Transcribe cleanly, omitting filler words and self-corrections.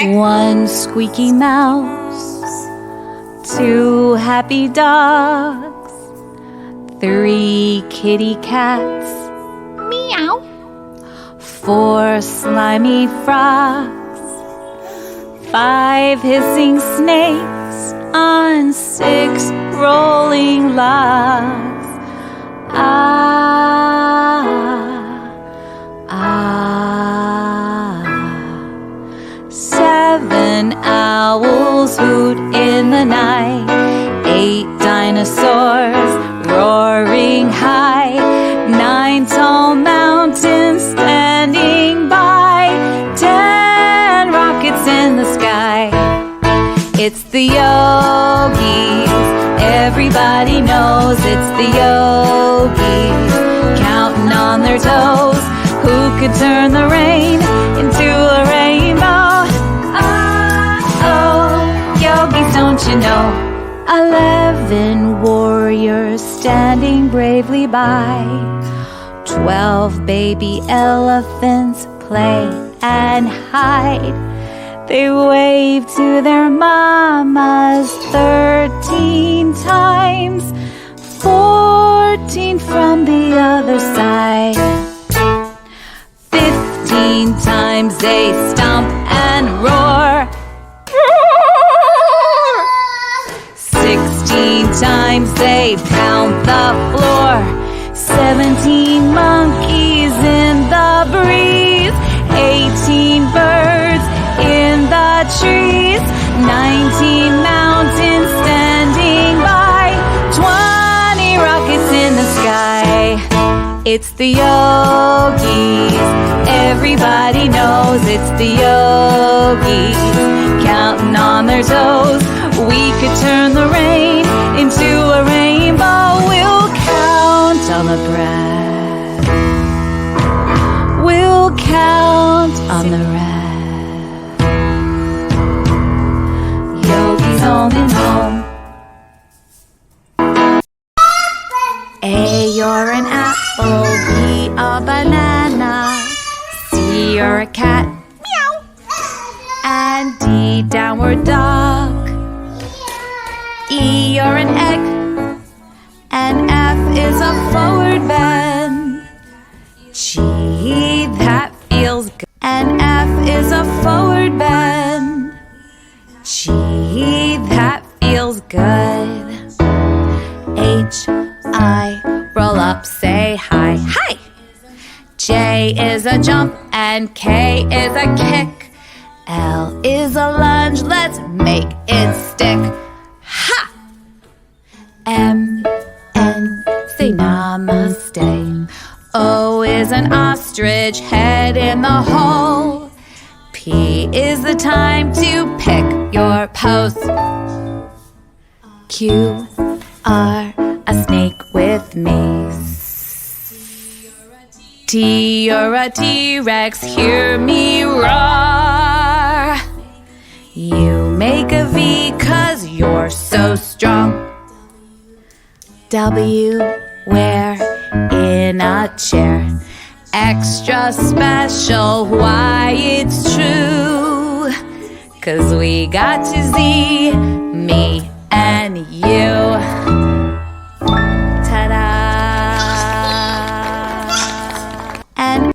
One squeaky mouse, two happy dogs, three kitty cats, Meow. four slimy frogs, five hissing snakes on six rolling logs. Seven owls hoot in the night, eight dinosaurs roaring high, nine tall mountains standing by, 10 rockets in the sky. It's the yogis, everybody knows it's the yogis, counting on their toes, who could turn the rain into a rainbow. Yogis, don't you know? 11 warriors standing bravely by, 12 baby elephants play and hide. They wave to their mamas 13 times, 14 from the other side. 15 times they stomp and roar. 16 times they pound the floor. 17 monkeys in the breeze. 18 birds in the trees. 19 mountains standing by. 20 rockets in the sky. It's the yogis, everybody knows it's the yogis, counting on their toes, we could turn the rain into a rainbow. We'll count on the breath, we'll count on the rest. Yogis home home. A, you're an apple. B, a banana. C, you're a cat. Meow. And D, downward dog. E, you're an egg. And F is a forward bend. G, that feels good. And F is a forward bend. G, that feels good. H, I, roll up, say hi. Hi! J is a jump and K is a kick. L is a lunge, let's make it stick. Ha! M, N, say namaste. O is an ostrich, head in the hole. P is the time to pick your pose. Q, R, a snake with mace. T, you're a T-Rex, hear me roar. You make a V 'cause you're so strong. W, we're in a chair. Extra special, why it's true. 'Cause we got to Z, me and you.